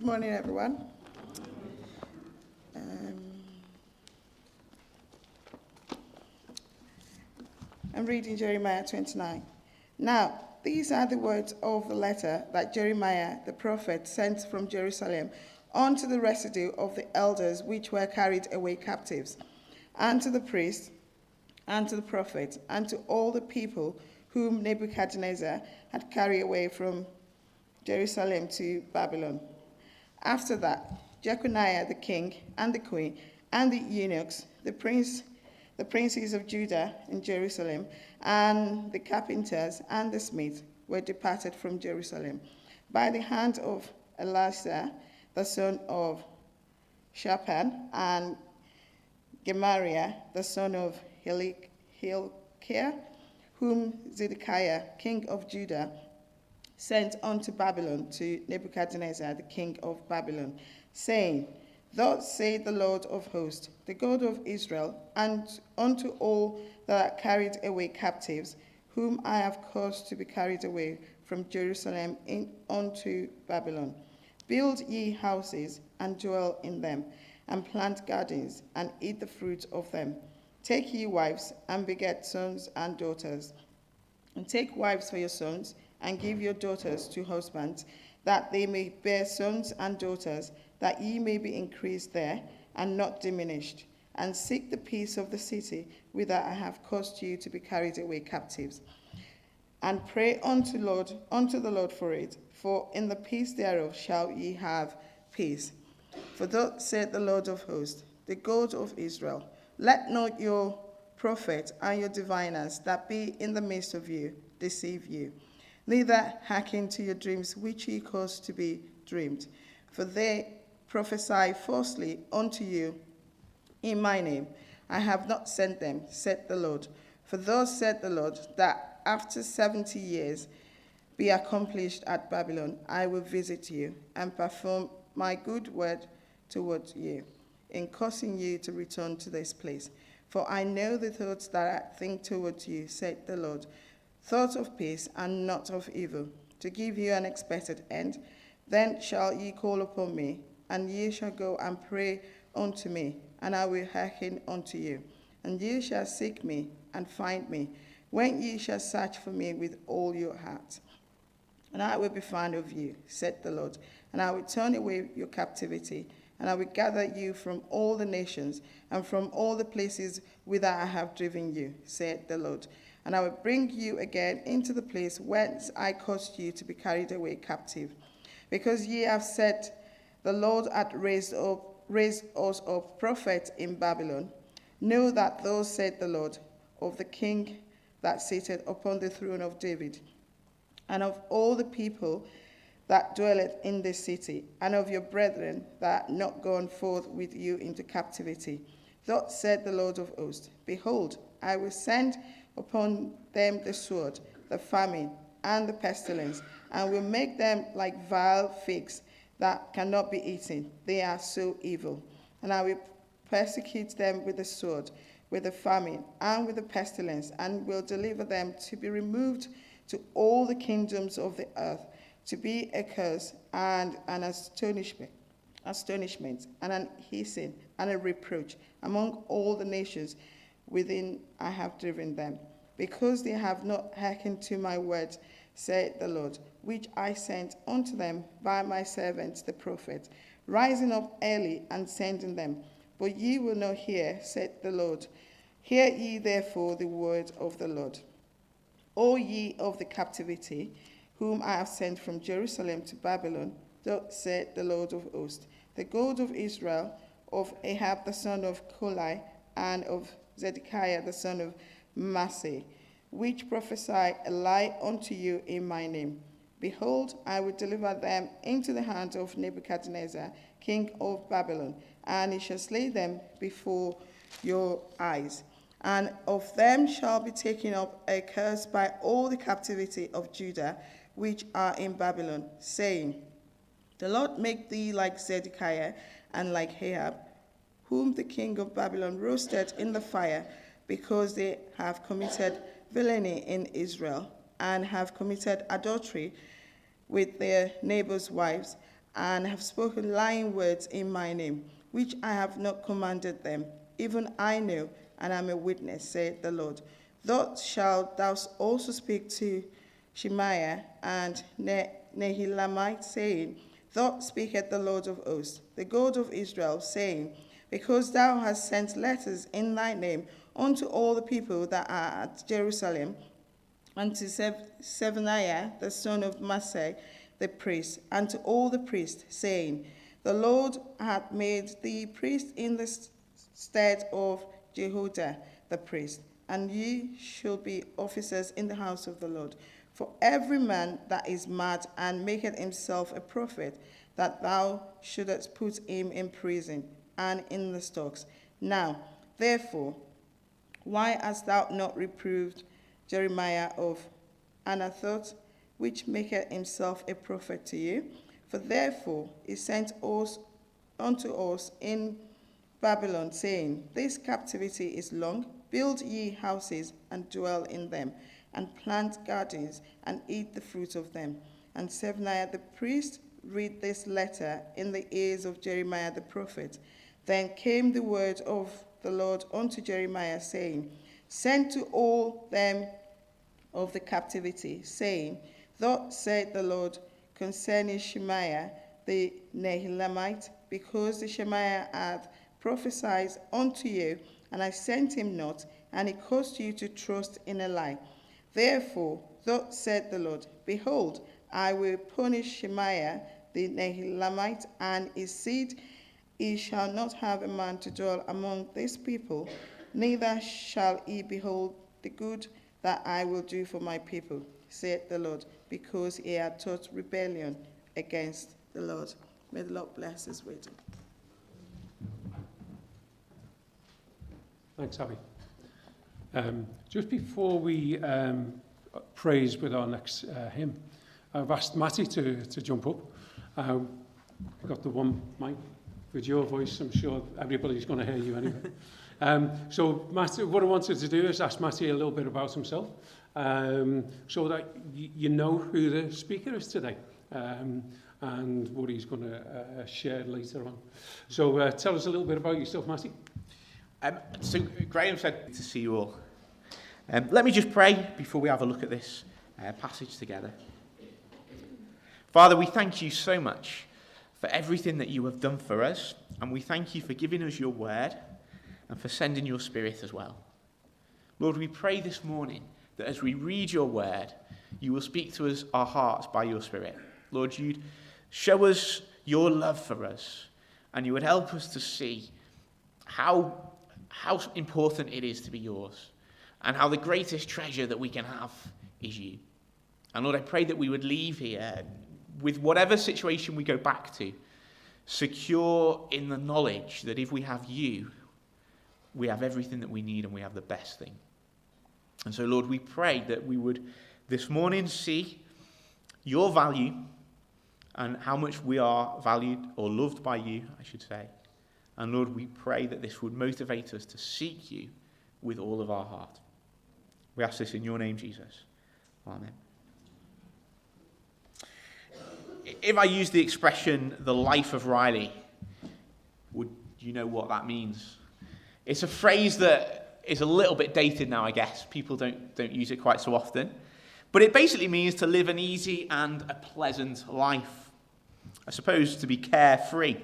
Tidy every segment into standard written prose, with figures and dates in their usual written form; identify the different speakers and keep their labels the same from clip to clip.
Speaker 1: morning, everyone. I'm reading Jeremiah 29. Now, these are the words of the letter that Jeremiah the prophet sent from Jerusalem unto the residue of the elders which were carried away captives, and to the priests, and to the prophets, and to all the people whom Nebuchadnezzar had carried away from Jerusalem to Babylon. After that, Jeconiah the king, and the queen, and the eunuchs, the princes of Judah in Jerusalem, and the carpenters and the smiths were departed from Jerusalem by the hand of Elasah, the son of Shaphan, and Gemariah, the son of Hilkiah, whom Zedekiah, king of Judah, sent unto Babylon to Nebuchadnezzar, the king of Babylon, saying, Thus saith the Lord of hosts, the God of Israel, and unto all that are carried away captives, whom I have caused to be carried away from Jerusalem unto Babylon. Build ye houses, and dwell in them, and plant gardens, and eat the fruit of them. Take ye wives, and beget sons and daughters. And take wives for your sons, and give your daughters to husbands, that they may bear sons and daughters, that ye may be increased there, and not diminished. And seek the peace of the city, whither I have caused you to be carried away captives. And pray unto the Lord for it, for in the peace thereof shall ye have peace. For thus saith the Lord of hosts, the God of Israel, let not your prophets and your diviners that be in the midst of you deceive you, neither hearken to your dreams which ye cause to be dreamed. For they prophesy falsely unto you in my name. I have not sent them, said the Lord. For thus said the Lord, that after 70 years be accomplished at Babylon, I will visit you and perform my good word towards you, in causing you to return to this place. For I know the thoughts that I think towards you, said the Lord, thoughts of peace and not of evil, to give you an expected end. Then shall ye call upon me, and ye shall go and pray unto me, and I will hearken unto you. And ye shall seek me and find me, when ye shall search for me with all your heart. And I will be found of you, said the Lord, and I will turn away your captivity, and I will gather you from all the nations, and from all the places whither I have driven you, said the Lord. And I will bring you again into the place whence I caused you to be carried away captive. Because ye have said, the Lord hath raised us up prophets in Babylon. Know that thus said the Lord, of the king that sitteth upon the throne of David, and of all the people that dwelleth in this city, and of your brethren that are not gone forth with you into captivity. Thus said the Lord of hosts, Behold, I will send upon them the sword, the famine, and the pestilence, and will make them like vile figs that cannot be eaten. They are so evil. And I will persecute them with the sword, with the famine, and with the pestilence, and will deliver them to be removed to all the kingdoms of the earth, to be a curse and an astonishment, and an hissing and a reproach among all the nations within I have driven them, because they have not hearkened to my words, said the Lord, which I sent unto them by my servants the prophets, rising up early and sending them. But ye will not hear, said the Lord. Hear ye therefore the word of the Lord. O ye of the captivity, whom I have sent from Jerusalem to Babylon, thus said the Lord of hosts, the God of Israel, of Ahab the son of Kolai, and of Zedekiah the son of Maaseh, which prophesy a lie unto you in my name. Behold, I will deliver them into the hand of Nebuchadnezzar, king of Babylon, and he shall slay them before your eyes. And of them shall be taken up a curse by all the captivity of Judah, which are in Babylon, saying, The Lord make thee like Zedekiah and like Ahab, whom the king of Babylon roasted in the fire, because they have committed villainy in Israel, and have committed adultery with their neighbors' wives, and have spoken lying words in my name, which I have not commanded them. Even I know, and am a witness, saith the Lord. Thus shalt thou also speak to Shemaiah and Nehelamite, saying, Thus speaketh the Lord of hosts, the God of Israel, saying, Because thou hast sent letters in thy name unto all the people that are at Jerusalem, and to Sevaniah the son of Maasei the priest, and to all the priests, saying, The Lord hath made thee priest in the stead of Jehoiada the priest, and ye shall be officers in the house of the Lord. For every man that is mad and maketh himself a prophet, that thou shouldest put him in prison and in the stocks. Now, therefore, why hast thou not reproved Jeremiah of Anathoth, which maketh himself a prophet to you? For therefore he sent us unto us in Babylon, saying, This captivity is long. Build ye houses and dwell in them, and plant gardens and eat the fruit of them. And Zephaniah the priest read this letter in the ears of Jeremiah the prophet. Then came the word of the Lord unto Jeremiah, saying, Send to all them of the captivity, saying, Thus saith the Lord concerning Shemaiah the Nehelamite, because the Shemaiah hath prophesied unto you, and I sent him not, and he caused you to trust in a lie. Therefore, thus said the Lord, Behold, I will punish Shemaiah the Nehelamite and his seed. He shall not have a man to dwell among this people, neither shall he behold the good that I will do for my people, saith the Lord, because he had taught rebellion against the Lord. May the Lord bless his word.
Speaker 2: Thanks, Abby. Just before we praise with our next hymn, I've asked Matty to jump up. I've got the one mic with your voice. I'm sure everybody's going to hear you anyway. So Matty, what I wanted to do is ask Matty a little bit about himself, so that you know who the speaker is today, and what he's going to share later on. So tell us a little bit about yourself, Matty.
Speaker 3: So Graham said to see you all. Let me just pray before we have a look at this passage together. Father, we thank you so much for everything that you have done for us, and we thank you for giving us your word and for sending your Spirit as well. Lord, we pray this morning that as we read your word, you will speak to us, our hearts, by your Spirit. Lord, you'd show us your love for us, and you would help us to see how important it is to be yours, and how the greatest treasure that we can have is you. And Lord, I pray that we would leave here with whatever situation we go back to, secure in the knowledge that if we have you, we have everything that we need and we have the best thing. And so, Lord, we pray that we would this morning see your value and how much we are valued or loved by you, I should say. And Lord, we pray that this would motivate us to seek you with all of our heart. We ask this in your name, Jesus. Amen. If I use the expression, the life of Riley, would you know what that means? It's a phrase that is a little bit dated now, I guess. People don't use it quite so often. But it basically means to live an easy and a pleasant life. I suppose to be carefree.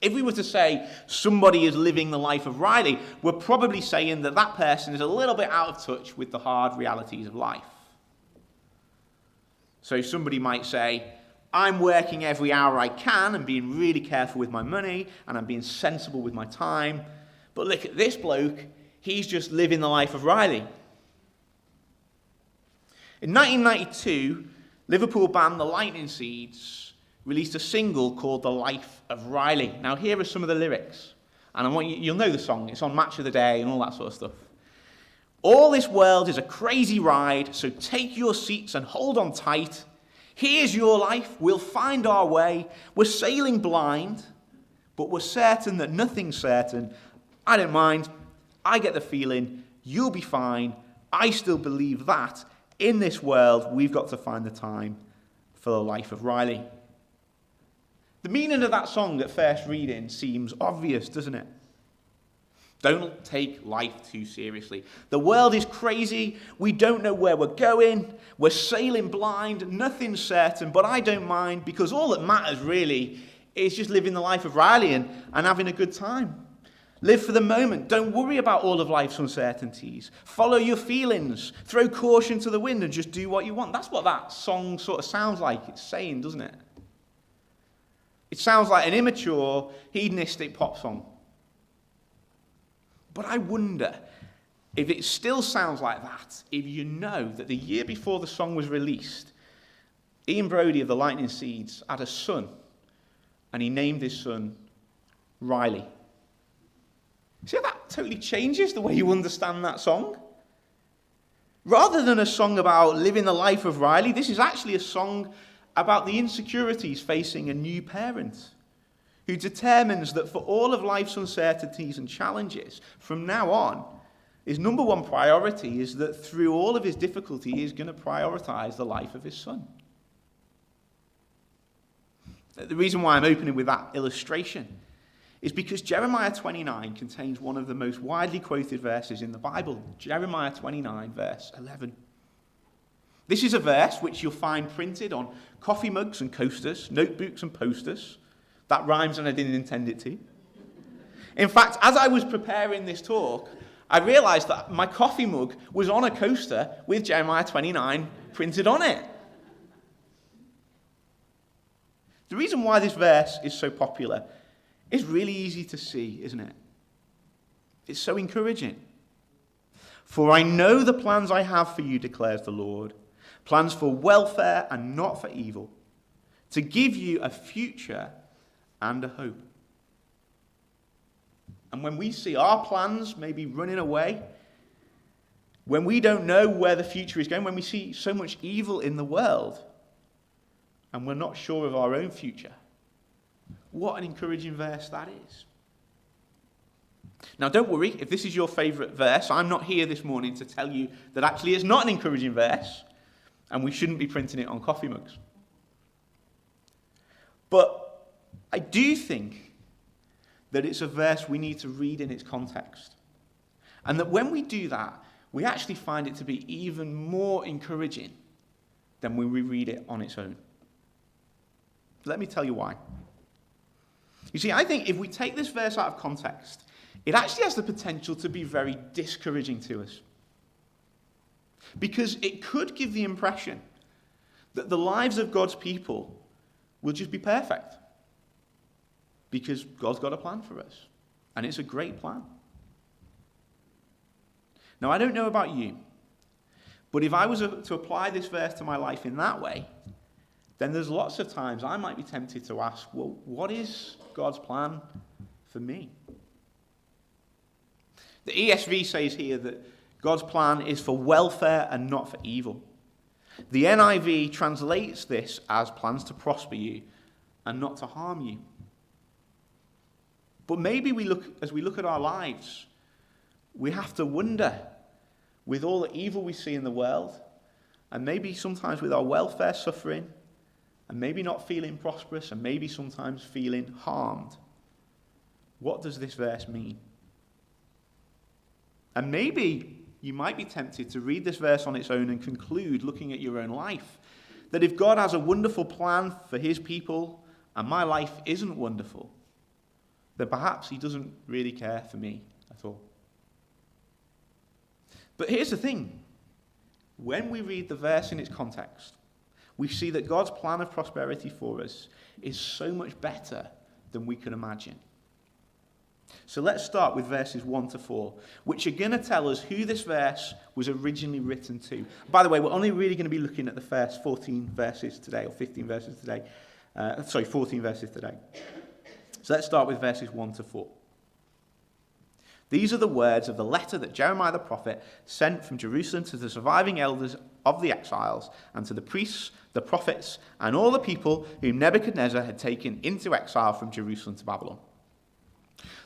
Speaker 3: If we were to say somebody is living the life of Riley, we're probably saying that that person is a little bit out of touch with the hard realities of life. So somebody might say, I'm working every hour I can and being really careful with my money, and I'm being sensible with my time. But look at this bloke, he's just living the life of Riley. In 1992, Liverpool band The Lightning Seeds released a single called The Life of Riley. Now here are some of the lyrics, and I want you'll know the song, it's on Match of the Day and all that sort of stuff. All this world is a crazy ride, so take your seats and hold on tight. Here's your life, we'll find our way. We're sailing blind, but we're certain that nothing's certain. I don't mind, I get the feeling, you'll be fine. I still believe that in this world, we've got to find the time for the life of Riley. The meaning of that song at first reading seems obvious, doesn't it? Don't take life too seriously. The world is crazy. We don't know where we're going. We're sailing blind. Nothing's certain, but I don't mind because all that matters really is just living the life of Riley and having a good time. Live for the moment. Don't worry about all of life's uncertainties. Follow your feelings. Throw caution to the wind and just do what you want. That's what that song sort of sounds like it's saying, doesn't it? It sounds like an immature, hedonistic pop song. But I wonder if it still sounds like that if you know that the year before the song was released, Ian Brody of the Lightning Seeds had a son, and he named his son Riley. See how that totally changes the way you understand that song? Rather than a song about living the life of Riley, this is actually a song about the insecurities facing a new parent who determines that for all of life's uncertainties and challenges, from now on, his number one priority is that through all of his difficulty, he is going to prioritize the life of his son. The reason why I'm opening with that illustration is because Jeremiah 29 contains one of the most widely quoted verses in the Bible. Jeremiah 29, verse 11. This is a verse which you'll find printed on coffee mugs and coasters, notebooks and posters. That rhymes and I didn't intend it to. In fact, as I was preparing this talk, I realized that my coffee mug was on a coaster with Jeremiah 29 printed on it. The reason why this verse is so popular is really easy to see, isn't it? It's so encouraging. For I know the plans I have for you, declares the Lord, plans for welfare and not for evil, to give you a future and a hope. And when we see our plans maybe running away, when we don't know where the future is going, when we see so much evil in the world, and we're not sure of our own future, what an encouraging verse that is. Now, don't worry, if this is your favourite verse, I'm not here this morning to tell you that actually it's not an encouraging verse, and we shouldn't be printing it on coffee mugs. But I do think that it's a verse we need to read in its context. And that when we do that, we actually find it to be even more encouraging than when we read it on its own. Let me tell you why. You see, I think if we take this verse out of context, it actually has the potential to be very discouraging to us. Because it could give the impression that the lives of God's people will just be perfect. Because God's got a plan for us. And it's a great plan. Now, I don't know about you, but if I was to apply this verse to my life in that way, then there's lots of times I might be tempted to ask, well, what is God's plan for me? The ESV says here that God's plan is for welfare and not for evil. The NIV translates this as plans to prosper you and not to harm you. But maybe as we look at our lives, we have to wonder, with all the evil we see in the world, and maybe sometimes with our welfare suffering, and maybe not feeling prosperous, and maybe sometimes feeling harmed, what does this verse mean? And maybe you might be tempted to read this verse on its own and conclude, looking at your own life, that if God has a wonderful plan for his people, and my life isn't wonderful, then perhaps he doesn't really care for me at all. But here's the thing. When we read the verse in its context, we see that God's plan of prosperity for us is so much better than we can imagine. So let's start with verses 1 to 4, which are going to tell us who this verse was originally written to. By the way, we're only really going to be looking at the first 14 verses today, or 15 verses today. 14 verses today. So let's start with verses 1 to 4. These are the words of the letter that Jeremiah the prophet sent from Jerusalem to the surviving elders of the exiles and to the priests, the prophets, and all the people whom Nebuchadnezzar had taken into exile from Jerusalem to Babylon.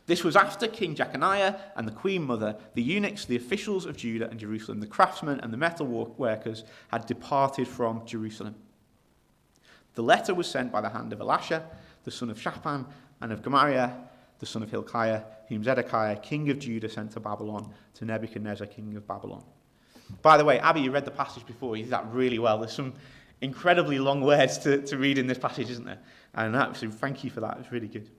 Speaker 3: This was after King Jeconiah and the queen mother, the eunuchs, the officials of Judah and Jerusalem, the craftsmen and the metal workers had departed from Jerusalem. The letter was sent by the hand of Elisha, the son of Shaphan, and of Gemariah, the son of Hilkiah, whom Zedekiah, king of Judah, sent to Babylon, to Nebuchadnezzar, king of Babylon. By the way, Abby, you read the passage before. You did that really well. There's some incredibly long words to read in this passage, isn't there? And so thank you for that. It was really good.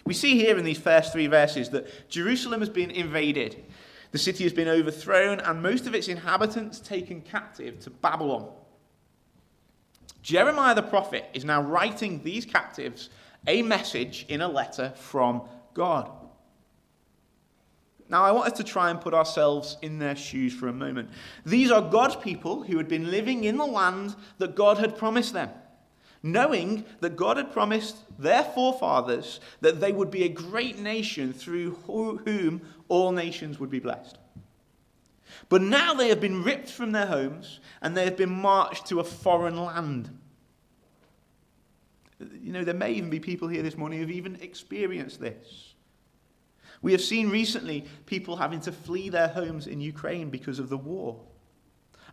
Speaker 3: We see here in these first 3 verses that Jerusalem has been invaded. The city has been overthrown and most of its inhabitants taken captive to Babylon. Jeremiah the prophet is now writing these captives a message in a letter from God. Now, I want us to try and put ourselves in their shoes for a moment. These are God's people who had been living in the land that God had promised them, knowing that God had promised their forefathers that they would be a great nation through whom all nations would be blessed. But now they have been ripped from their homes and they have been marched to a foreign land. You know, there may even be people here this morning who have even experienced this. We have seen recently people having to flee their homes in Ukraine because of the war.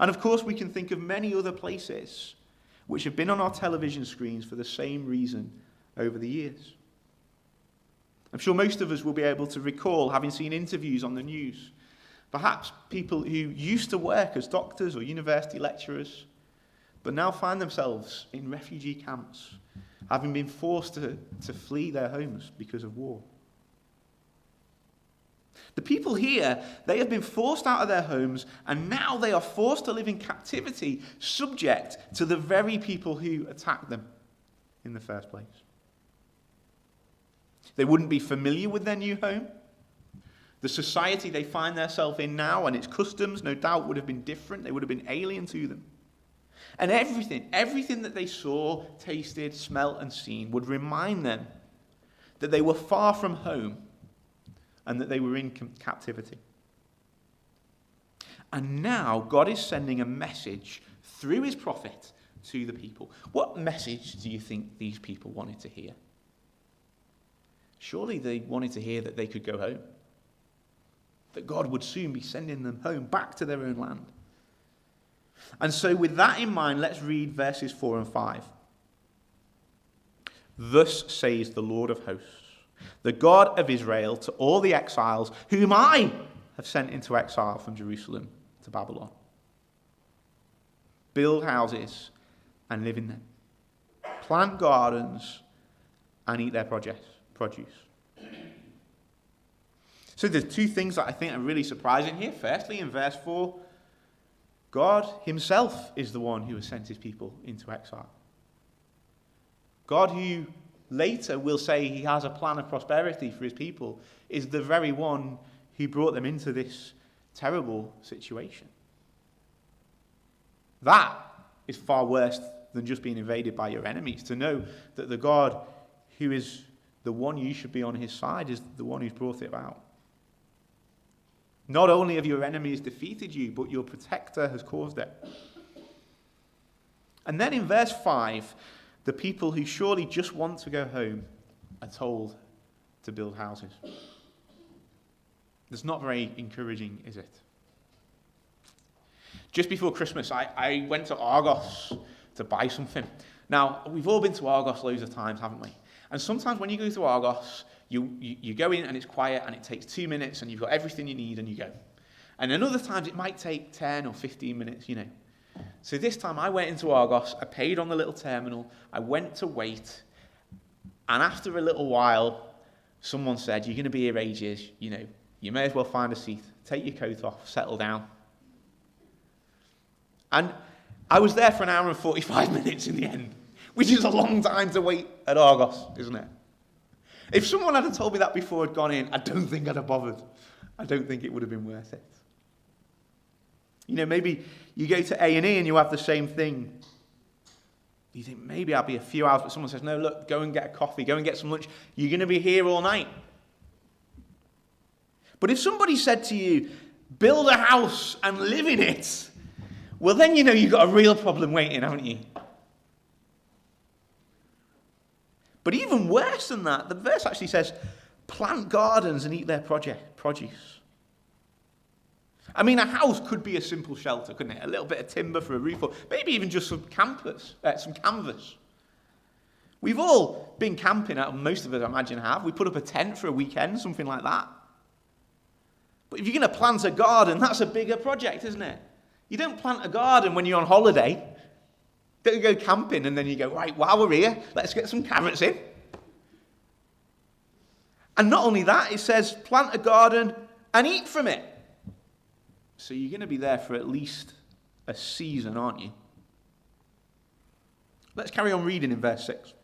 Speaker 3: And of course, we can think of many other places which have been on our television screens for the same reason over the years. I'm sure most of us will be able to recall having seen interviews on the news. Perhaps people who used to work as doctors or university lecturers, but now find themselves in refugee camps, having been forced to flee their homes because of war. The people here, they have been forced out of their homes, and now they are forced to live in captivity, subject to the very people who attacked them in the first place. They wouldn't be familiar with their new home. The society they find themselves in now and its customs, no doubt, would have been different. They would have been alien to them. And everything that they saw, tasted, smelt, and seen would remind them that they were far from home and that they were in captivity. And now God is sending a message through his prophet to the people. What message do you think these people wanted to hear? Surely they wanted to hear that they could go home, that God would soon be sending them home, back to their own land. And so with that in mind, let's read verses 4 and 5. Thus says the Lord of hosts, the God of Israel, to all the exiles whom I have sent into exile from Jerusalem to Babylon. Build houses and live in them. Plant gardens and eat their produce. So there's 2 things that I think are really surprising here. Firstly, in verse 4, God himself is the one who has sent his people into exile. God, who later will say he has a plan of prosperity for his people, is the very one who brought them into this terrible situation. That is far worse than just being invaded by your enemies. To know that the God who is the one you should be on his side is the one who's brought it about. Not only have your enemies defeated you, but your protector has caused it. And then in verse 5, the people who surely just want to go home are told to build houses. That's not very encouraging, is it? Just before Christmas, I went to Argos to buy something. Now, we've all been to Argos loads of times, haven't we? And sometimes when you go to Argos, you go in and it's quiet and it takes 2 minutes and you've got everything you need and you go. And then other times it might take 10 or 15 minutes, you know. So this time I went into Argos, I paid on the little terminal, I went to wait, and after a little while, someone said, you're going to be here ages, you know, you may as well find a seat, take your coat off, settle down. And I was there for 1 hour and 45 minutes in the end, which is a long time to wait at Argos, isn't it? If someone had told me that before I'd gone in, I don't think I'd have bothered. I don't think it would have been worth it. You know, maybe you go to A&E and you have the same thing. You think, maybe I'll be a few hours, but someone says, no, look, go and get a coffee, go and get some lunch. You're going to be here all night. But if somebody said to you, build a house and live in it, well, then you know you've got a real problem waiting, haven't you? But even worse than that, the verse actually says, plant gardens and eat their produce. I mean, a house could be a simple shelter, couldn't it? A little bit of timber for a roof, or maybe even just some canvas. We've all been camping, most of us I imagine have. We put up a tent for a weekend, something like that. But if you're going to plant a garden, that's a bigger project, isn't it? You don't plant a garden when you're on holiday. Don't you go camping and then you go, right, while we're here, let's get some carrots in. And not only that, it says plant a garden and eat from it. So you're going to be there for at least a season, aren't you? Let's carry on reading in verse 6.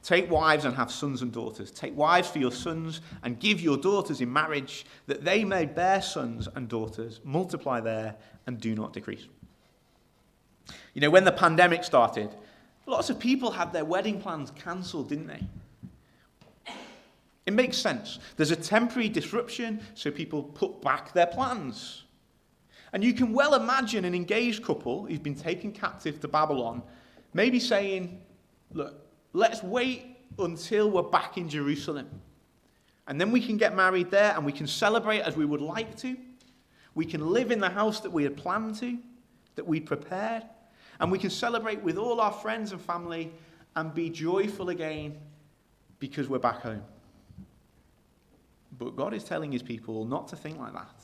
Speaker 3: Take wives and have sons and daughters. Take wives for your sons and give your daughters in marriage, that they may bear sons and daughters, multiply there and do not decrease. You know, when the pandemic started, lots of people had their wedding plans cancelled, didn't they? It makes sense. There's a temporary disruption, so people put back their plans. And you can well imagine an engaged couple who's been taken captive to Babylon maybe saying, look, let's wait until we're back in Jerusalem. And then we can get married there and we can celebrate as we would like to. We can live in the house that we had planned to, that we'd prepared. And we can celebrate with all our friends and family and be joyful again because we're back home. But God is telling his people not to think like that,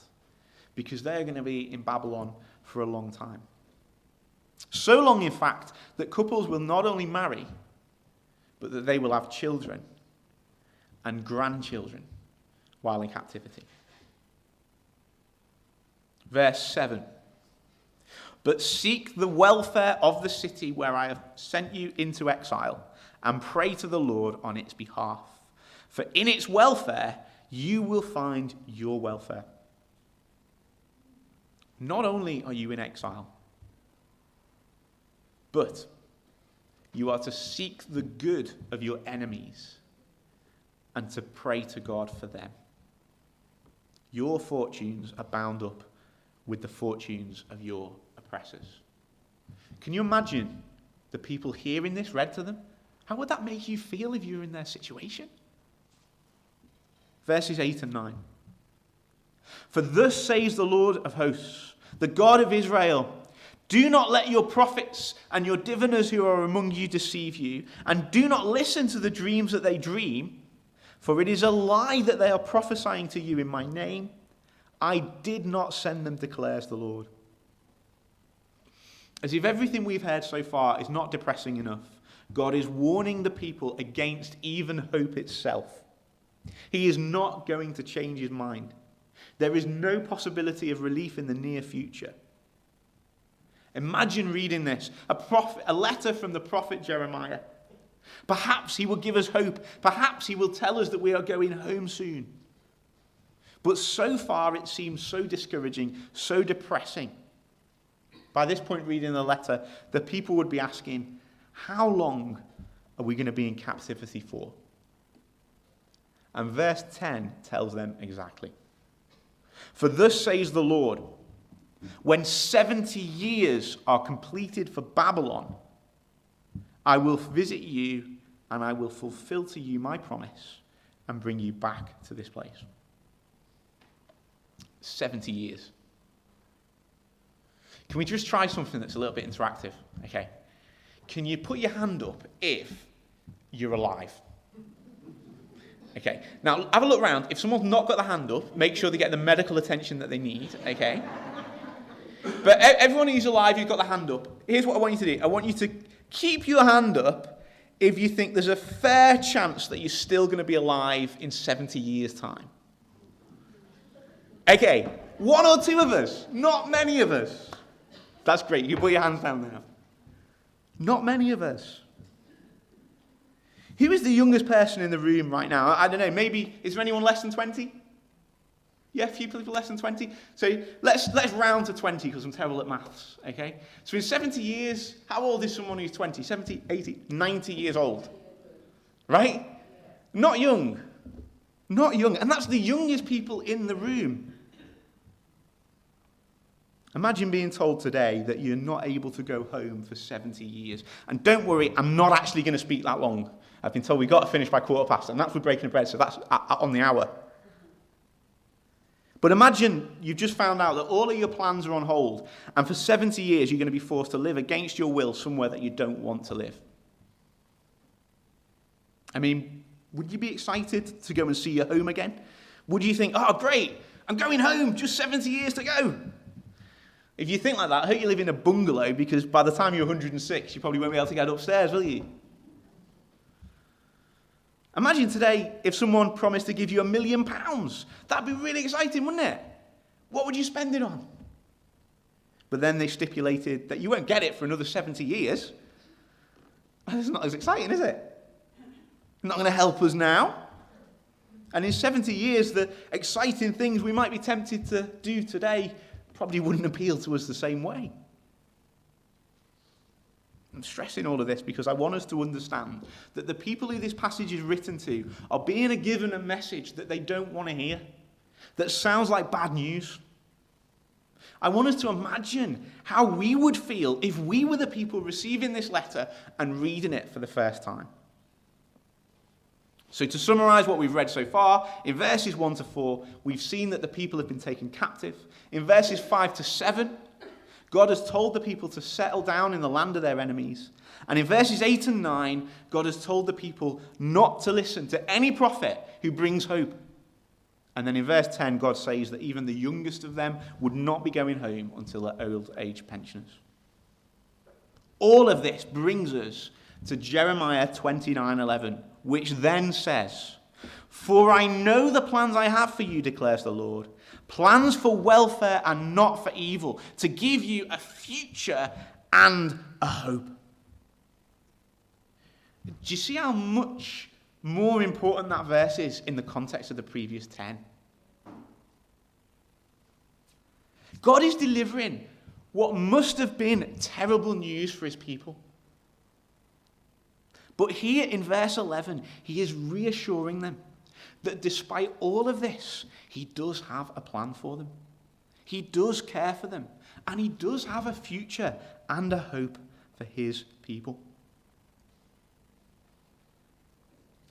Speaker 3: because they're going to be in Babylon for a long time. So long, in fact, that couples will not only marry, but that they will have children and grandchildren while in captivity. Verse 7. But seek the welfare of the city where I have sent you into exile, and pray to the Lord on its behalf. For in its welfare you will find your welfare. Not only are you in exile, but you are to seek the good of your enemies and to pray to God for them. Your fortunes are bound up with the fortunes of your oppressors. Can you imagine the people hearing this read to them? How would that make you feel if you were in their situation? Verses 8 and 9. For thus says the Lord of hosts, the God of Israel, do not let your prophets and your diviners who are among you deceive you, and do not listen to the dreams that they dream, for it is a lie that they are prophesying to you in my name. I did not send them, declares the Lord. As if everything we've heard so far is not depressing enough, God is warning the people against even hope itself. He is not going to change his mind. There is no possibility of relief in the near future. Imagine reading this, a letter from the prophet Jeremiah. Perhaps he will give us hope. Perhaps he will tell us that we are going home soon. But so far it seems so discouraging, so depressing. By this point reading the letter, the people would be asking, how long are we going to be in captivity for? And verse 10 tells them exactly. For thus says the Lord, when 70 years are completed for Babylon, I will visit you and I will fulfill to you my promise and bring you back to this place. 70 years. Can we just try something that's a little bit interactive? Okay. Can you put your hand up if you're alive? Okay. Now, have a look around. If someone's not got the hand up, make sure they get the medical attention that they need. Okay. But everyone who's alive, you've got the hand up. Here's what I want you to do. I want you to keep your hand up if you think there's a fair chance that you're still going to be alive in 70 years' time. Okay. One or two of us. Not many of us. That's great. You can put your hands down now. Not many of us. Who is the youngest person in the room right now? I don't know. Maybe, is there anyone less than 20? Yeah, a few people less than 20. So let's round to 20 because I'm terrible at maths, okay? So in 70 years, how old is someone who's 20? 70, 80, 90 years old. Right? Not young. Not young. And that's the youngest people in the room. Imagine being told today that you're not able to go home for 70 years. And don't worry, I'm not actually going to speak that long. I've been told we've got to finish by 1:15, and that's with breaking the bread, so that's on the hour. But imagine you've just found out that all of your plans are on hold, and for 70 years you're going to be forced to live against your will somewhere that you don't want to live. I mean, would you be excited to go and see your home again? Would you think, oh, great, I'm going home, just 70 years to go? If you think like that, I hope you live in a bungalow, because by the time you're 106, you probably won't be able to get upstairs, will you? Imagine today if someone promised to give you £1 million. That'd be really exciting, wouldn't it? What would you spend it on? But then they stipulated that you won't get it for another 70 years. That's not as exciting, is it? Not going to help us now. And in 70 years, the exciting things we might be tempted to do today probably wouldn't appeal to us the same way. I'm stressing all of this because I want us to understand that the people who this passage is written to are being given a message that they don't want to hear, that sounds like bad news. I want us to imagine how we would feel if we were the people receiving this letter and reading it for the first time. So to summarize what we've read so far, in verses 1 to 4, we've seen that the people have been taken captive. In verses 5 to 7, God has told the people to settle down in the land of their enemies. And in verses 8 and 9, God has told the people not to listen to any prophet who brings hope. And then in verse 10, God says that even the youngest of them would not be going home until their old age pensioners. All of this brings us to Jeremiah 29:11, which then says, "For I know the plans I have for you, declares the Lord, plans for welfare and not for evil, to give you a future and a hope." Do you see how much more important that verse is in the context of the previous 10? God is delivering what must have been terrible news for his people. But here in verse 11, he is reassuring them that despite all of this, he does have a plan for them. He does care for them. And he does have a future and a hope for his people.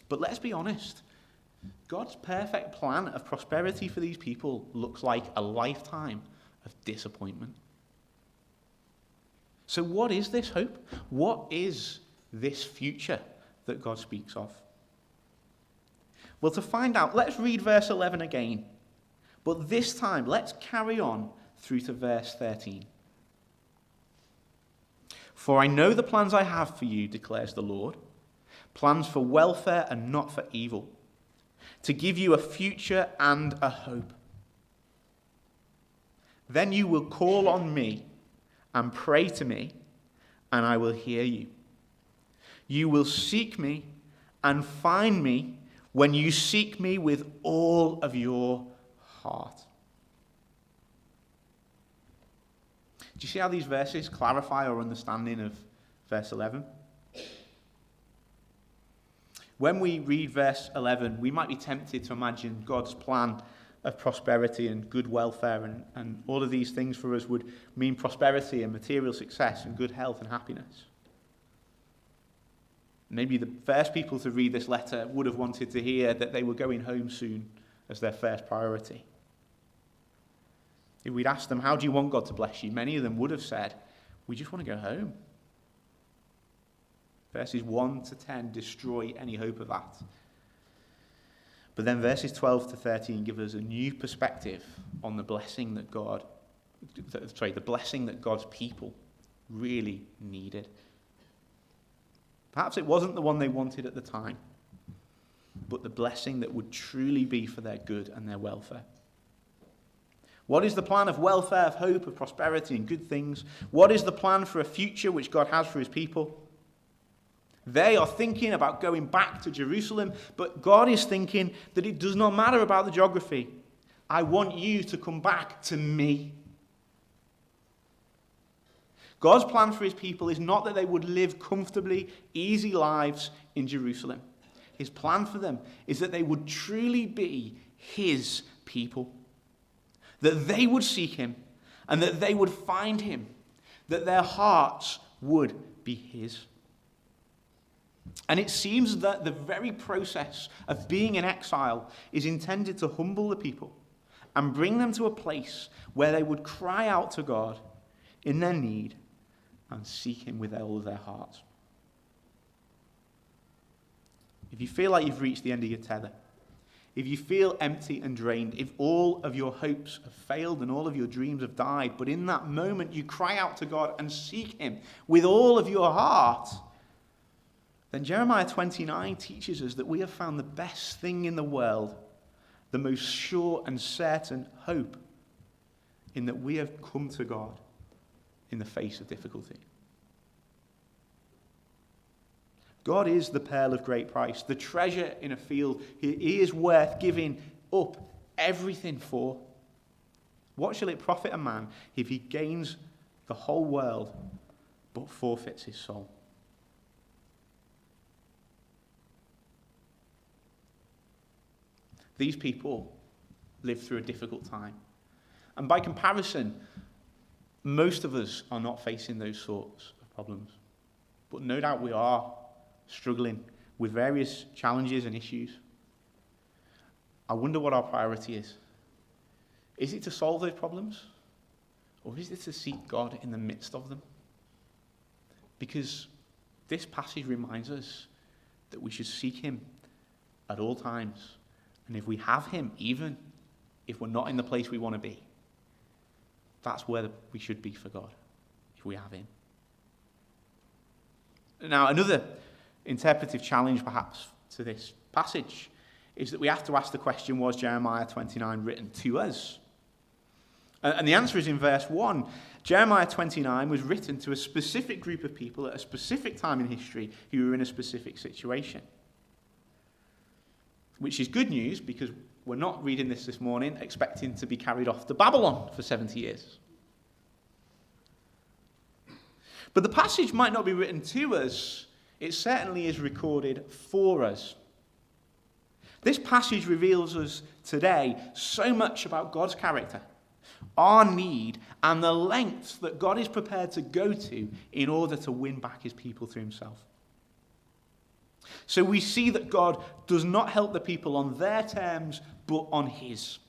Speaker 3: But let's be honest. God's perfect plan of prosperity for these people looks like a lifetime of disappointment. So what is this hope? What is this future that God speaks of? Well, to find out, let's read verse 11 again. But this time, let's carry on through to verse 13. "For I know the plans I have for you, declares the Lord, plans for welfare and not for evil, to give you a future and a hope. Then you will call on me and pray to me, and I will hear you. You will seek me and find me when you seek me with all of your heart." Do you see how these verses clarify our understanding of verse 11? When we read verse 11, we might be tempted to imagine God's plan of prosperity and good welfare and all of these things for us would mean prosperity and material success and good health and happiness. Maybe the first people to read this letter would have wanted to hear that they were going home soon as their first priority. If we'd asked them, "How do you want God to bless you?" many of them would have said, "We just want to go home." Verses 1 to 10 destroy any hope of that. But then verses 12 to 13 give us a new perspective on the blessing that the blessing that God's people really needed. Perhaps it wasn't the one they wanted at the time, but the blessing that would truly be for their good and their welfare. What is the plan of welfare, of hope, of prosperity and good things? What is the plan for a future which God has for his people? They are thinking about going back to Jerusalem, but God is thinking that it does not matter about the geography. I want you to come back to me. God's plan for his people is not that they would live comfortably, easy lives in Jerusalem. His plan for them is that they would truly be his people. That they would seek him and that they would find him. That their hearts would be his. And it seems that the very process of being in exile is intended to humble the people and bring them to a place where they would cry out to God in their need and seek him with all of their hearts. if you feel like you've reached the end of your tether, if you feel empty and drained, if all of your hopes have failed and all of your dreams have died, but in that moment you cry out to God and seek him with all of your heart, then Jeremiah 29 teaches us that we have found the best thing in the world, the most sure and certain hope, in that we have come to God in the face of difficulty. God is the pearl of great price, the treasure in a field he is worth giving up everything for. What shall it profit a man if he gains the whole world but forfeits his soul? These people live through a difficult time. And by comparison, most of us are not facing those sorts of problems. But no doubt we are struggling with various challenges and issues. I wonder what our priority is. Is it to solve those problems? Or is it to seek God in the midst of them? Because this passage reminds us that we should seek him at all times. And if we have him, even if we're not in the place we want to be, that's where we should be for God, if we have him. Now, another interpretive challenge, perhaps, to this passage is that we have to ask the question, was Jeremiah 29 written to us? And the answer is in verse 1. Jeremiah 29 was written to a specific group of people at a specific time in history who were in a specific situation. Which is good news, because we're not reading this morning expecting to be carried off to Babylon for 70 years. But the passage might not be written to us. It certainly is recorded for us. This passage reveals us today so much about God's character, our need, and the lengths that God is prepared to go to in order to win back his people through himself. So we see that God does not help the people on their terms, but on his.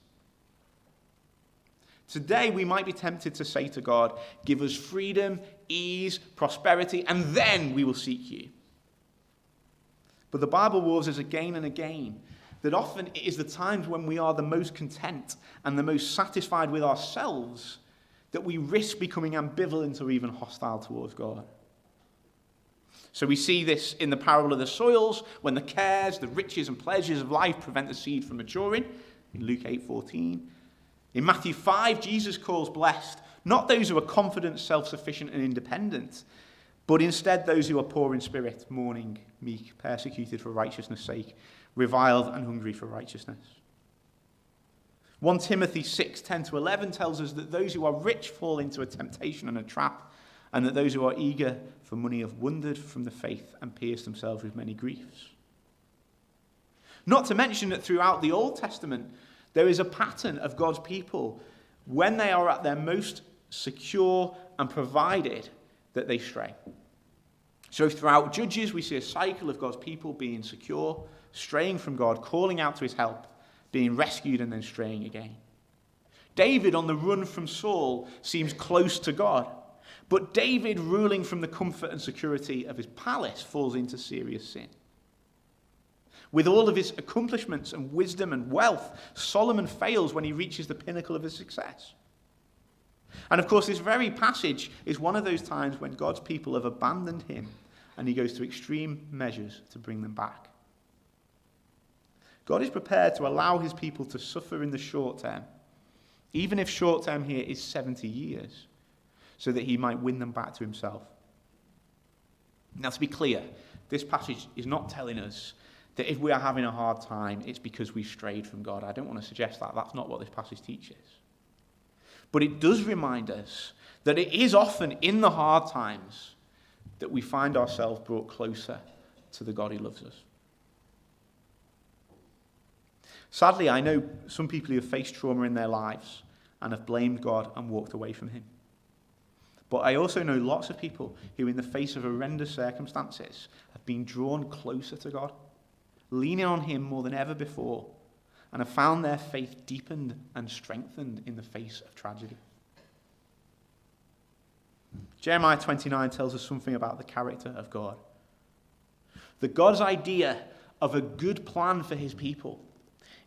Speaker 3: Today we might be tempted to say to God, give us freedom, ease, prosperity, and then we will seek you. But the Bible warns us again and again that often it is the times when we are the most content and the most satisfied with ourselves that we risk becoming ambivalent or even hostile towards God. So we see this in the parable of the soils, when the cares, the riches and pleasures of life prevent the seed from maturing, in Luke 8:14. In Matthew 5, Jesus calls blessed not those who are confident, self-sufficient and independent, but instead those who are poor in spirit, mourning, meek, persecuted for righteousness' sake, reviled and hungry for righteousness. 1 Timothy 6:10-11 tells us that those who are rich fall into a temptation and a trap, and that those who are eager for money have wandered from the faith and pierced themselves with many griefs. Not to mention that throughout the Old Testament, there is a pattern of God's people, when they are at their most secure and provided, that they stray. So throughout Judges, we see a cycle of God's people being secure, straying from God, calling out to his help, being rescued and then straying again. David, on the run from Saul, seems close to God. But David, ruling from the comfort and security of his palace, falls into serious sin. With all of his accomplishments and wisdom and wealth, Solomon fails when he reaches the pinnacle of his success. And of course, this very passage is one of those times when God's people have abandoned him and he goes to extreme measures to bring them back. God is prepared to allow his people to suffer in the short term, even if short term here is 70 years, so that he might win them back to himself. Now, to be clear, this passage is not telling us that if we are having a hard time, it's because we've strayed from God. I don't want to suggest that. That's not what this passage teaches. But it does remind us that it is often in the hard times that we find ourselves brought closer to the God who loves us. Sadly, I know some people who have faced trauma in their lives and have blamed God and walked away from him. But I also know lots of people who, in the face of horrendous circumstances, have been drawn closer to God, leaning on him more than ever before, and have found their faith deepened and strengthened in the face of tragedy. Jeremiah 29 tells us something about the character of God. That God's idea of a good plan for his people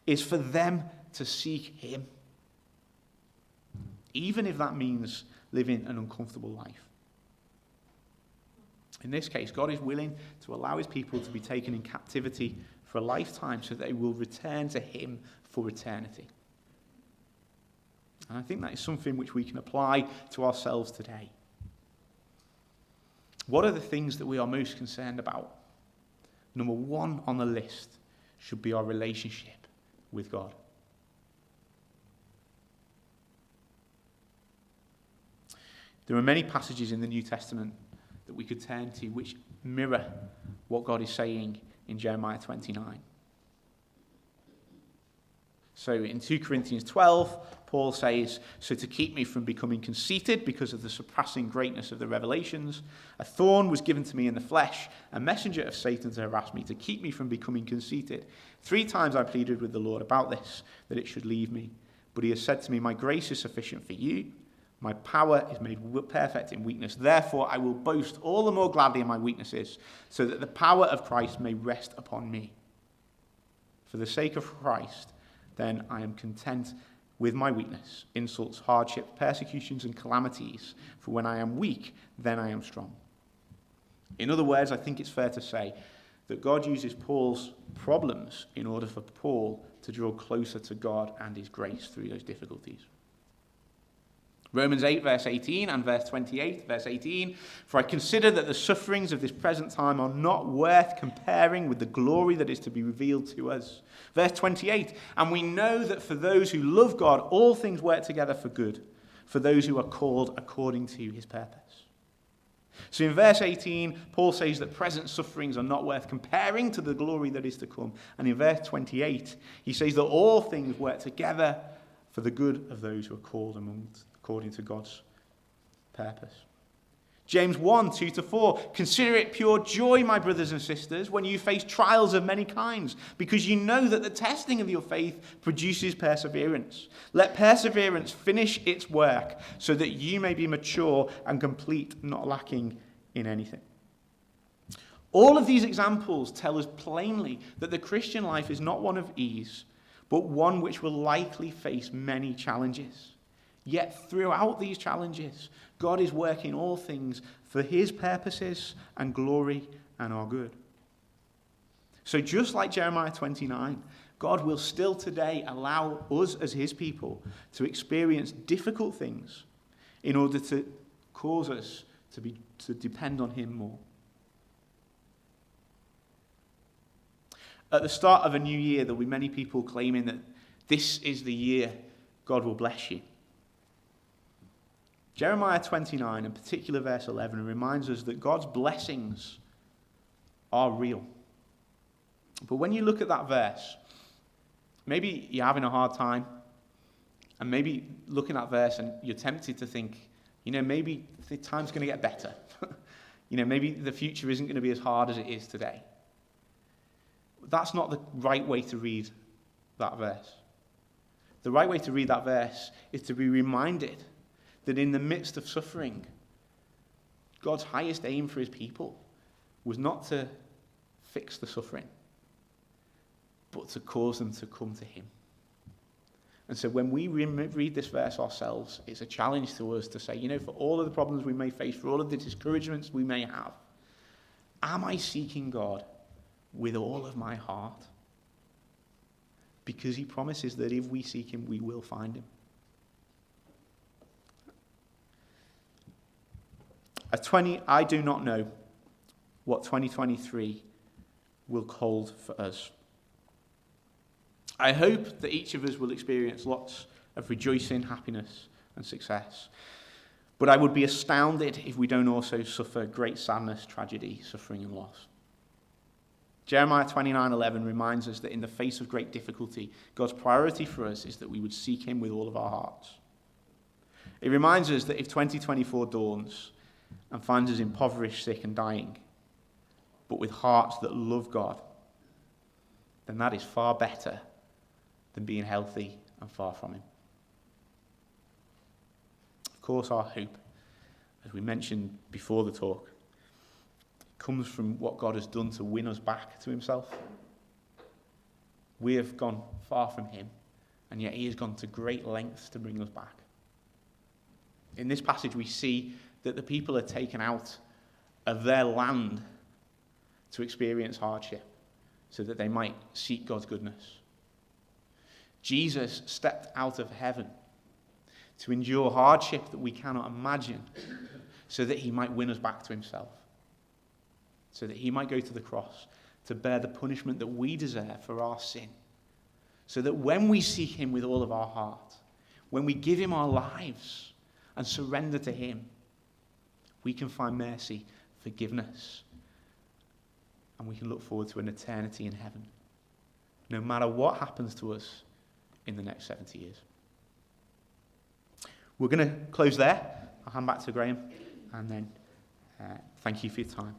Speaker 3: is for them to seek him, even if that means living an uncomfortable life. In this case, God is willing to allow his people to be taken in captivity for a lifetime so that they will return to him for eternity. And I think that is something which we can apply to ourselves today. What are the things that we are most concerned about? Number one on the list should be our relationship with God. There are many passages in the New Testament that we could turn to which mirror what God is saying in Jeremiah 29. So in 2 Corinthians 12, Paul says, "So to keep me from becoming conceited because of the surpassing greatness of the revelations, a thorn was given to me in the flesh, a messenger of Satan to harass me, to keep me from becoming conceited. 3 times I pleaded with the Lord about this, that it should leave me. But he has said to me, my grace is sufficient for you. My power is made perfect in weakness. Therefore, I will boast all the more gladly in my weaknesses, so that the power of Christ may rest upon me. For the sake of Christ, then I am content with my weakness, insults, hardships, persecutions, and calamities. For when I am weak, then I am strong." In other words, I think it's fair to say that God uses Paul's problems in order for Paul to draw closer to God and his grace through those difficulties. Romans 8, verse 18 and verse 28, verse 18, "For I consider that the sufferings of this present time are not worth comparing with the glory that is to be revealed to us." Verse 28, "And we know that for those who love God, all things work together for good, for those who are called according to his purpose." So in verse 18, Paul says that present sufferings are not worth comparing to the glory that is to come. And in verse 28, he says that all things work together for the good of those who are called according to God's purpose. James 1, 2-4, "Consider it pure joy, my brothers and sisters, when you face trials of many kinds, because you know that the testing of your faith produces perseverance. Let perseverance finish its work, so that you may be mature and complete, not lacking in anything." All of these examples tell us plainly that the Christian life is not one of ease, but one which will likely face many challenges. Yet throughout these challenges, God is working all things for his purposes and glory and our good. So just like Jeremiah 29, God will still today allow us as his people to experience difficult things in order to cause us to depend on him more. At the start of a new year, there will be many people claiming that this is the year God will bless you. Jeremiah 29, in particular verse 11, reminds us that God's blessings are real. But when you look at that verse, maybe you're having a hard time, and maybe looking at that verse and you're tempted to think, maybe the time's going to get better. Maybe the future isn't going to be as hard as it is today. That's not the right way to read that verse. The right way to read that verse is to be reminded that in the midst of suffering, God's highest aim for his people was not to fix the suffering, but to cause them to come to him. And so when we read this verse ourselves, it's a challenge to us to say, for all of the problems we may face, for all of the discouragements we may have, am I seeking God with all of my heart? Because he promises that if we seek him, we will find him. I do not know what 2023 will hold for us. I hope that each of us will experience lots of rejoicing, happiness, and success. But I would be astounded if we don't also suffer great sadness, tragedy, suffering, and loss. Jeremiah 29:11 reminds us that in the face of great difficulty, God's priority for us is that we would seek him with all of our hearts. It reminds us that if 2024 dawns and finds us impoverished, sick, and dying, but with hearts that love God, then that is far better than being healthy and far from him. Of course, our hope, as we mentioned before the talk, comes from what God has done to win us back to himself. We have gone far from him, and yet he has gone to great lengths to bring us back. In this passage, we see that the people are taken out of their land to experience hardship so that they might seek God's goodness. Jesus stepped out of heaven to endure hardship that we cannot imagine so that he might win us back to himself, so that he might go to the cross to bear the punishment that we deserve for our sin, so that when we seek him with all of our heart, when we give him our lives and surrender to him, we can find mercy, forgiveness, and we can look forward to an eternity in heaven, no matter what happens to us in the next 70 years. We're going to close there. I'll hand back to Graham, and then thank you for your time.